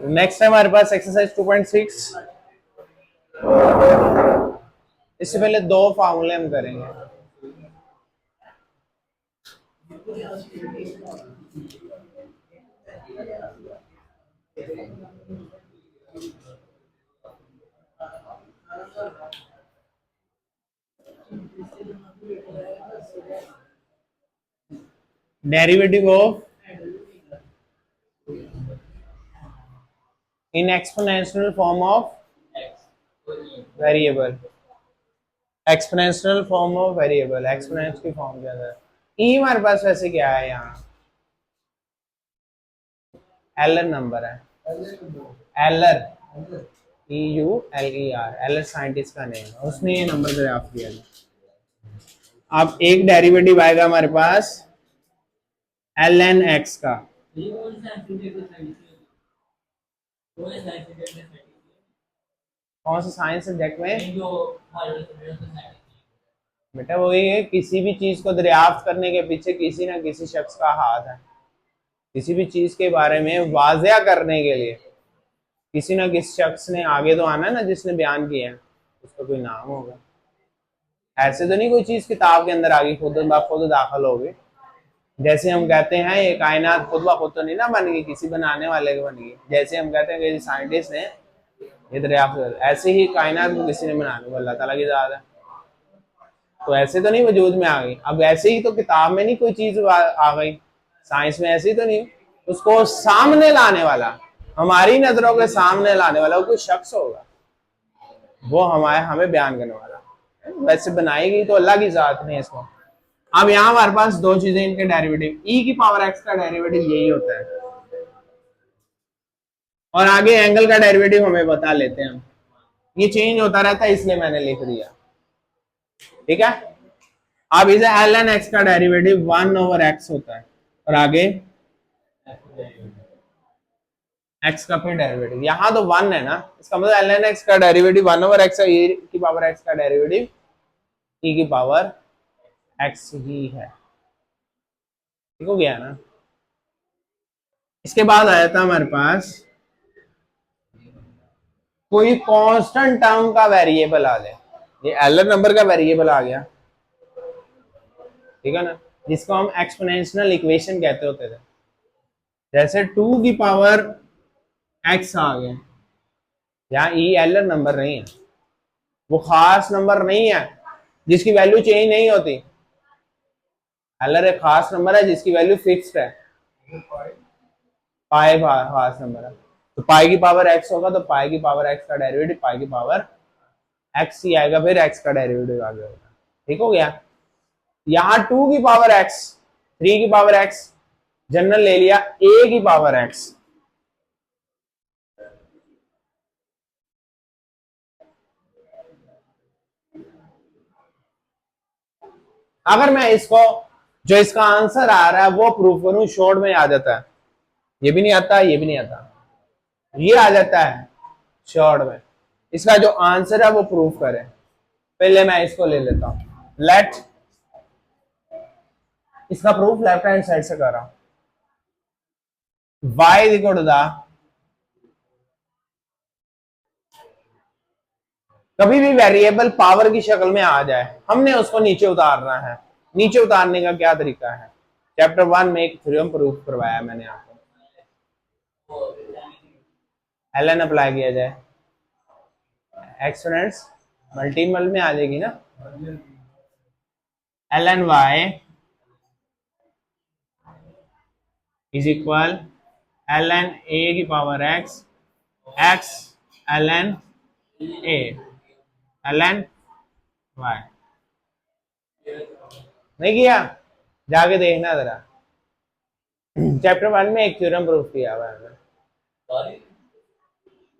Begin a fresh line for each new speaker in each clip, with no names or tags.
Next है हमारे पास exercise 2.6। इससे पहले दो फार्मूले हम करेंगे। Derivative of in exponential form of variable, exponential form of variable, exponent की फॉर्म के अंदर ई हमारे पास वैसे क्या है, यहाँ एलर नंबर है, एलर EULER, एलर साइंटिस्ट का नेम है, उसने ये नंबर दरियाफ्त किया था। अब एक डेरिवेटिव आएगा हमारे पास ln x का, कौन सा साइंस सब्जेक्ट में बेटा? वही है, किसी भी चीज को दरियाफ्त करने के पीछे किसी ना किसी शख्स का हाथ है। किसी भी चीज के बारे में वाजिया करने के लिए किसी ना किसी शख्स ने आगे तो आना है ना, जिसने बयान किया है, उसका कोई नाम होगा। ऐसे तो नहीं कोई चीज किताब के अंदर आगे खुद खुद दाखिल होगी। जैसे हम कहते हैं ये कायनात खुद ब खुद तो नहीं ना बन गई, किसी बनाने वाले के बन गई। जैसे हम कहते हैं कि साइंटिस्ट ने ये दरियाफ्त, ऐसे ही कायनात को किसी ने बनाने को, अल्लाह ताला की ज़ात है। तो ऐसे तो नहीं वजूद में आ गई। अब ऐसे ही तो किताब में नहीं कोई चीज आ गई, साइंस में ऐसे ही तो नहीं। उसको सामने लाने वाला, हमारी नजरों के सामने लाने वाला वो कोई शख्स होगा, वो हमें बयान करने वाला। वैसे बनाई गई तो अल्लाह की जात नहीं इसको। अब यहाँ हमारे पास दो चीजें, इनके डेरिवेटिव, ई की पावर एक्स का डेरिवेटिव यही होता है, और आगे एंगल का डेरिवेटिव हमें बता लेते हैं हम। ये चेंज होता रहता है इसलिए मैंने लिख दिया, ठीक है। अब इसे ln x का डेरिवेटिव 1/x होता है, और आगे x का फिर डेरिवेटिव, यहाँ तो 1 है ना, इसका मतलब ln x का डेरिवेटिव 1/x है, e की पावर x का डेरिवेटिव e की पावर x ही है, ठीक हो गया ना। इसके बाद आया था हमारे पास कोई कांस्टेंट टर्म का वेरिएबल आ जाए, ये एलर नंबर का वेरिएबल आ गया, ठीक है ना, जिसको हम एक्सपोनेंशियल इक्वेशन कहते होते थे। जैसे 2 की पावर x आ गया, यहाँ ई एलर नंबर नहीं है, वो खास नंबर नहीं है जिसकी वैल्यू चेंज नहीं होती। एलर एक खास नंबर है जिसकी वैल्यू फिक्स्ड है, पाई खास नंबर है। तो पाई की पावर x होगा तो पाई की पावर x का डेरिवेटिव पाई की पावर x ही आएगा, फिर x का डेरिवेटिव आगे होगा, ठीक हो गया। यहाँ 2 की पावर x, 3 की पावर x, जनरल ले लिया a की पावर x, अगर मैं इसको जो इसका आंसर आ रहा है वो प्रूफ करूं, शॉर्ट में आ जाता है, ये भी नहीं आता, ये भी नहीं आता, ये आ जाता है शॉर्ट में। इसका जो आंसर है वो प्रूफ करें। पहले मैं इसको ले लेता हूं, लेट, इसका प्रूफ लेफ्ट हैंड साइड से कर रहा हूं, y is equal to the, कभी भी वेरिएबल पावर की शक्ल में आ जाए हमने उसको नीचे उतारना है। नीचे उतारने का क्या तरीका है, चैप्टर 1 में एक थ्योरम प्रूफ करवाया मैंने आपको, एलएन अप्लाई किया जाए, एक्सपोनेंट्स मल्टीपल में आ जाएगी ना, ln y is equal ln a की power x, x ln a ln y। नहीं किया, जाके देखना जरा, चैप्टर 1 में एक थ्योरम प्रूफ किया हुआ है।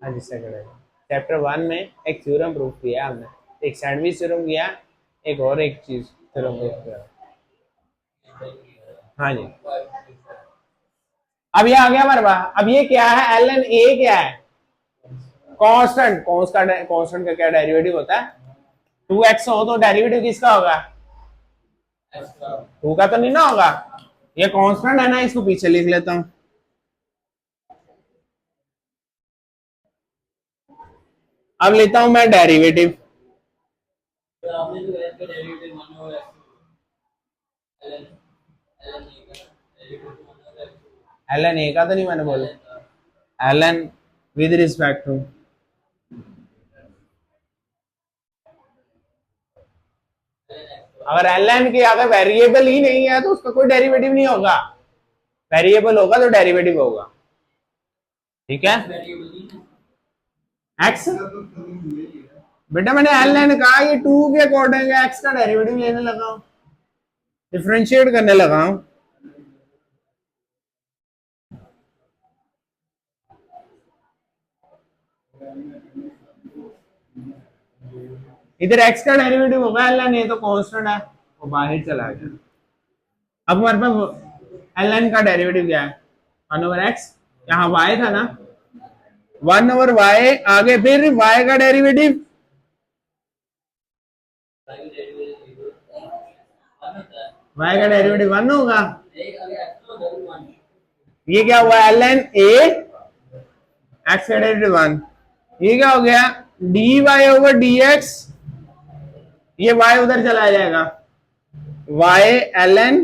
हाँ जी, सेकंड चैप्टर 1 में एक थ्योरम प्रूफ किया हमने, एक सैंडविच थ्योरम किया, एक और एक चीज थ्योरम प्रूफ किया। हाँ जी, अब ये आ गया हमारे पास। अब ये क्या है, ln a क्या है, कांस्टेंट, कांस्टेंट का क्या डेरिवेटिव होता है, 2x हो तो डेरिवेटिव किसका होगा, 2 का तो नहीं ना होगा, ये कांस्टेंट है ना, इसको पीछे लिख लेता हूं, अब लेता हूं मैं डेरिवेटिव। एल एन ए का तो नहीं मैंने बोला, l n with respect to, अगर एल एन के अगर वेरिएबल ही नहीं है तो उसका कोई डेरिवेटिव नहीं होगा, वेरिएबल होगा तो डेरिवेटिव होगा। ठीक है, एक्स बेटा मैंने एल एन कहा, ये टू के अकॉर्डिंग एक्स का डेरिवेटिव लेने लगा हूं, डिफ्रेंशिएट करने लगा हूं। इधर एक्स का डेरिवेटिव होगा एल एन, ये तो कांस्टेंट है, वो बाहर चला गया। अब हमारे पास एल एन का डेरिवेटिव क्या है, वन ओवर एक्स, यहाँ वाई था ना, वन ओवर वाई, आगे फिर वाई का डेरिवेटिव, वाई का डेरिवेटिव वन होगा। ये क्या हुआ, एल एन ए एक्स का डेरिवेटिव वन, ये क्या हो गया, d y over d x, ये वाई उधर चला जाएगा, वाई एल एन,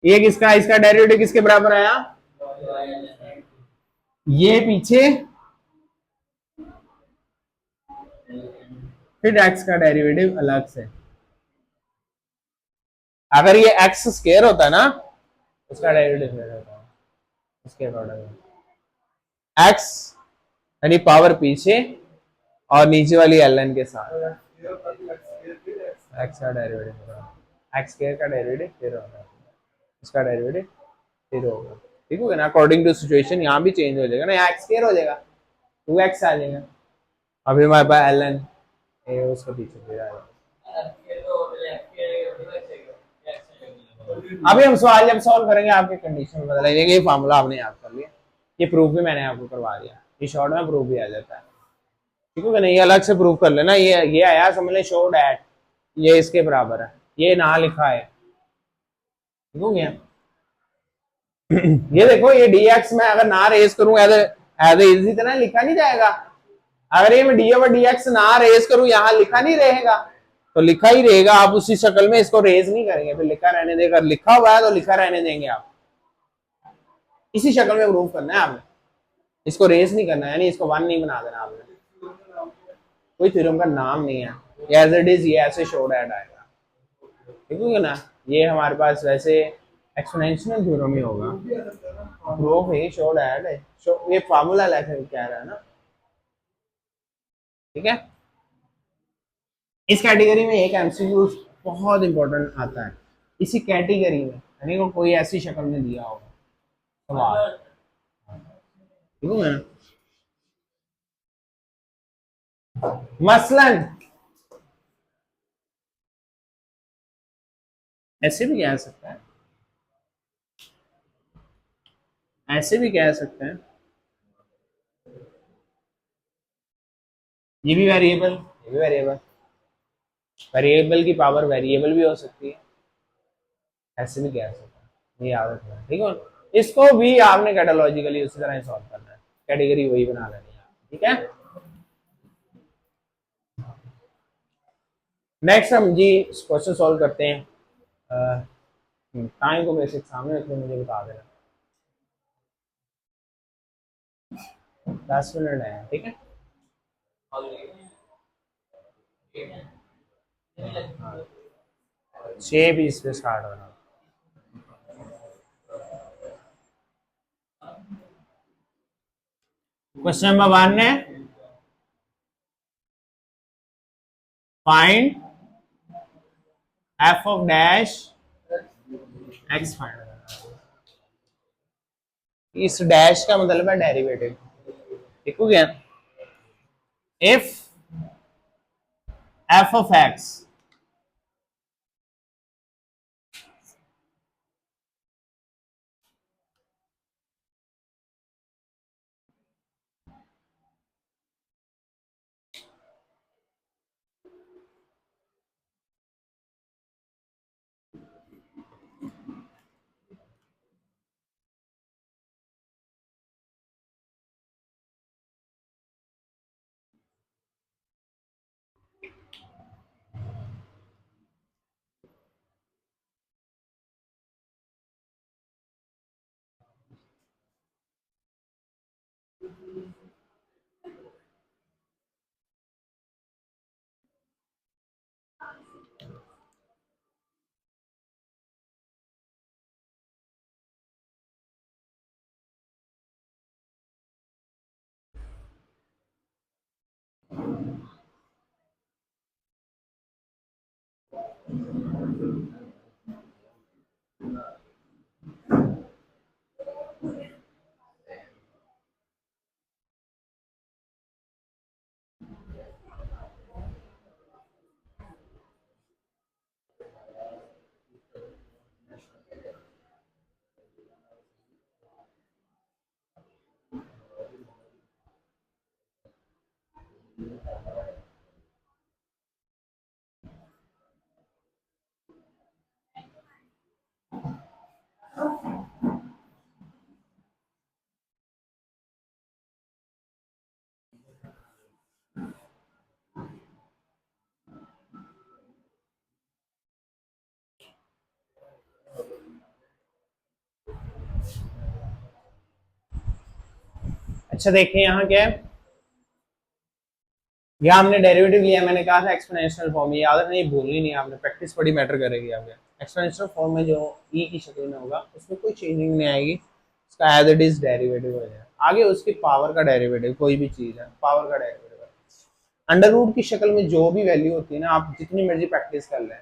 ये किसका, इसका डेरिवेटिव किसके बराबर आया, ये पीछे, फिर एक्स का डेरिवेटिव अलग से। अगर ये एक्स स्क्वायर होता ना, उसका डेरिवेटिव होता इसके अकॉर्डिंग, एक्स यानी पावर पीछे और नीचे वाली एल एन के साथ, एक्स का डेरिवेटिव होगा, एक्स स्क्वायर का डेरिवेटिव फिर होगा, इसका डेरिवेटिव फिर होगा। ठीक हो गया ना, अकॉर्डिंग टू सिचुएशन यहाँ भी चेंज हो जाएगा ना, यहाँ एक्स स्क्वायर हो जाएगा, टू एक्स आ जाएगा, अभी हमारे पास एल एन उसका पीछे फिर आएगा। अभी हम सवाल जब सॉल्व करेंगे आपके कंडीशन में बदल जाएंगे, ये फार्मूला आपने याद कर लिया, ये प्रूफ भी मैंने आपको करवा दिया, ये शॉर्ट में प्रूफ भी आ जाता है। ठीक है ना, ये अलग से प्रूफ कर लेना, ये आया समझ ले शो डैट, ये इसके बराबर है, ये ना लिखा है। ठीक हो गया। ये देखो, ये dx में अगर ना रेस करूं एज इजी तरह लिखा नहीं जाएगा, अगर ये मैं डी ओवर dx ना रेस करूं, यहां लिखा नहीं रहेगा, तो लिखा ही रहेगा, आप उसी शक्ल में इसको रेज नहीं करेंगे, फिर लिखा रहने देगा, लिखा हुआ है तो लिखा रहने देंगे आप, इसी शक्ल में प्रूफ करना है आपने, इसको रेस नहीं करना है, यानी इसको वन नहीं बना देना आपने, कोई थ्योरम का नाम नहीं है, एज इट इज ये ऐसे शो डैट आएगा। ठीक है ना, ये हमारे पास वैसे एक्सपोनेंशियल थ्योरम ही होगा, प्रूफ ही शो डैट है, ये फार्मूला लेकर कह रहा है ना। ठीक है, इस कैटेगरी में एक एमसीक्यू बहुत इंपॉर्टेंट आता है, इसी कैटेगरी में, यानी को कोई ऐसी शक्ल में दिया होगा सवाल। ठीक है ना, मसलन ऐसे भी कह सकते हैं, ऐसे भी कह सकते हैं, ये भी वेरिएबल, ये भी वेरिएबल, वेरिएबल की पावर वेरिएबल भी हो सकती है, ऐसे भी कह सकते हैं, ये याद रखना है। ठीक है, इसको भी आपने कैटालॉजिकली उसी तरह सॉल्व करना है, कैटेगरी वही बना लेनी है। ठीक है, नेक्स्ट हम जी क्वेश्चन सॉल्व करते हैं। टाइम को बेसिक सामने रखकर मुझे बता देना, 10 मिनट है। ठीक है, 6:20 पे स्टार्ट होना। क्वेश्चन नंबर 1 है, find F of dash x, find, इस डैश का मतलब है डेरिवेटिव। ठीक हो गया, इफ एफ ऑफ एक्स अच्छा देखिए यहाँ क्या है, यहाँ हमने डेरिवेटिव लिया, मैंने कहा था एक्सपोनेंशियल फॉर्म, ये याद रखना, ये भूलनी नहीं, आपने प्रैक्टिस बड़ी मैटर करेगी आपके। एक्सपोनेंशियल फॉर्म में जो ई की शक्ल में होगा उसमें कोई चेंजिंग नहीं आएगी, उसका एज इट इज डेरिवेटिव हो जाएगा। आगे उसकी पावर का डेरिवेटिव, कोई भी चीज है पावर का डेरिवेटिव, अंडर रूट की शक्ल में जो भी वैल्यू होती है ना, आप जितनी मर्जी प्रैक्टिस कर लें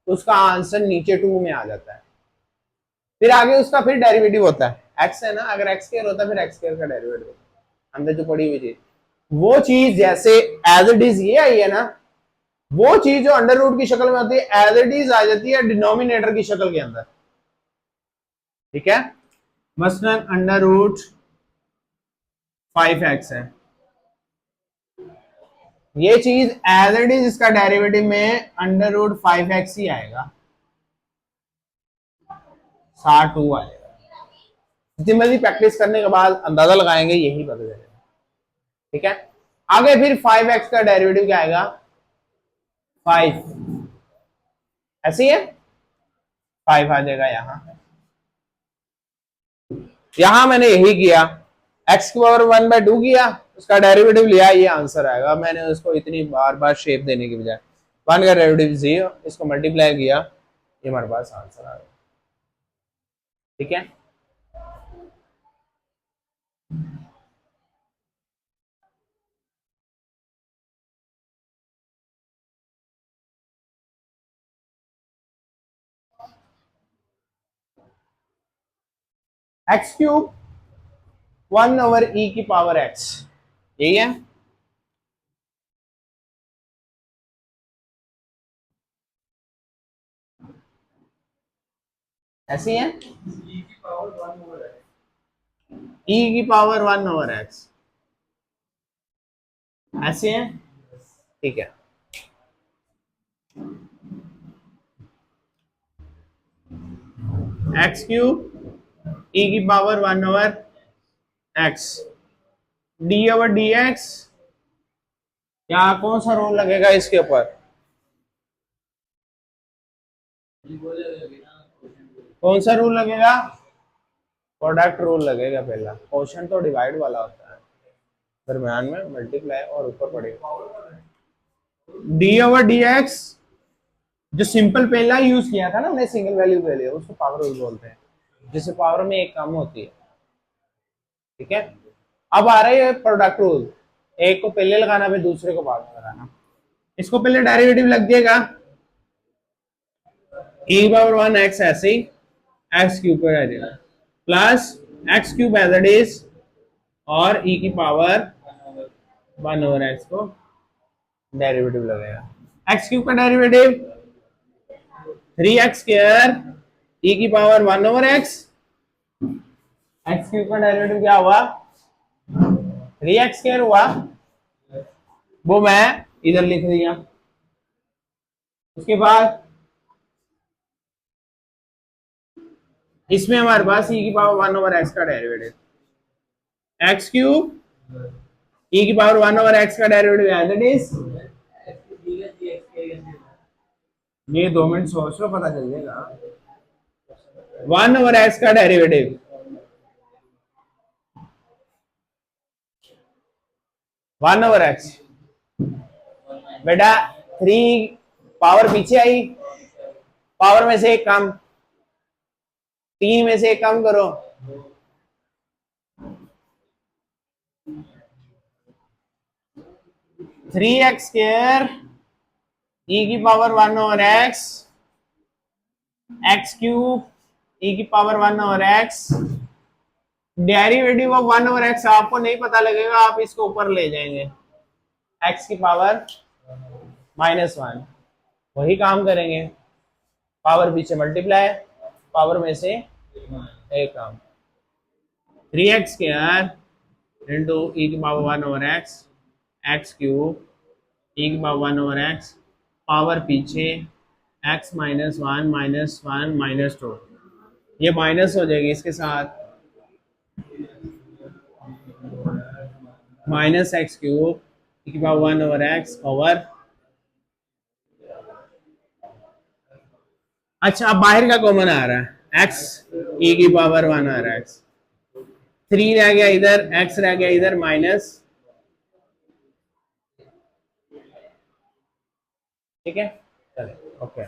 तो उसका आंसर नीचे 2 में आ जाता है। फिर आगे उसका फिर डेरिवेटिव होता है, एक्स है ना, अगर एक्स स्क्वायर होता है फिर एक्स स्क्वायर का डेरिवेटिव होता है। अंदर जो पड़ी हुई चीज, वो चीज जैसे एज इट इज ये आई है ना, वो चीज जो अंडर रूट की शक्ल में होती है एज इट इज आ जाती है डिनोमिनेटर की शक्ल के अंदर। ठीक है, मसलन अंडर रूट 5x है, ये चीज एज इट इज इसका डेरिवेटिव में अंडर रूट 5x ही आएगा, 2 आएगा। जितनी मर्जी प्रैक्टिस करने के बाद अंदाजा लगाएंगे यही बदल जाएगा। ठीक है, आगे फिर 5x का डेरिवेटिव क्या आएगा, 5, ऐसे ही है, 5 आ जाएगा यहां। यहां मैंने यही किया, x की पावर 1/2 किया, उसका डेरिवेटिव लिया, ये आंसर आएगा। मैंने उसको इतनी बार बार शेप देने की बजाय 1 का डेरिवेटिव 0, इसको मल्टीप्लाई किया, ये हमारे पास आंसर आ गया। ठीक है, x³ 1/e की पावर x, यही है। ऐसी है, e की पावर 1/x, ऐसे है। ठीक है, x³ e की पावर 1/x, d/dx, क्या कौन सा रूल लगेगा इसके ऊपर, कौन सा रूल लगेगा, प्रोडक्ट रूल लगेगा। पहला क्वेश्चन तो डिवाइड वाला होता है, दरम्यान में मल्टीप्लाई और ऊपर पड़ेगा d/dx, जो सिंपल पहला यूज किया था ना हमने सिंगल वैल्यू के लिए, उसको पावर रूल बोलते हैं, जिससे पावर में एक कम होती है। ठीक है, अब आ रहा है प्रोडक्ट रूल, एक को पहले लगाना फिर दूसरे को बाद में लगाना। इसको पहले डेरिवेटिव लग जाएगा, e⁻1x ऐसे ही x³ पर आ जाएगा, plus x³ as it is, और e की पावर 1/x को डेरिवेटिव लगेगा। x³ का डेरिवेटिव 3x² e की पावर 1/x, x³ का डेरिवेटिव क्या हुआ, 3x² हुआ, वो मैं इधर लिख दिया। उसके बाद इसमें हमारे पास e की पावर 1/x का डेरिवेटिव, x³ e की पावर 1/x का डेरिवेटिव एज इट इज, ये 2 मिनट सोच लो पता चल जाएगा। 1/x का डेरिवेटिव 1/x, बेटा 3 पावर पीछे आई, पावर में से एक कम, 3 में से एक कम करो, 3x² ई की पावर 1/x, एक्स क्यूब, ई की power 1/x, derivative of 1/x आपको नहीं पता लगेगा, आप इसको ऊपर ले जाएंगे, एक्स की पावर -1, वही काम करेंगे, पावर पीछे मल्टीप्लाई, पावर में से एक काम, 3x² इंटू ई की पावर 1/x, एक्स क्यूब, ई की पावर 1/x, पावर पीछे x-1 -1 -2, ये माइनस हो जाएगी इसके साथ, -x³ ई की पावर 1/x ओवर, अच्छा अब बाहर का कॉमन आ रहा है, x ई की पावर 1 आ रहा है, x 3 रह गया इधर, x रह गया इधर माइनस, ठीक है, चले ओके।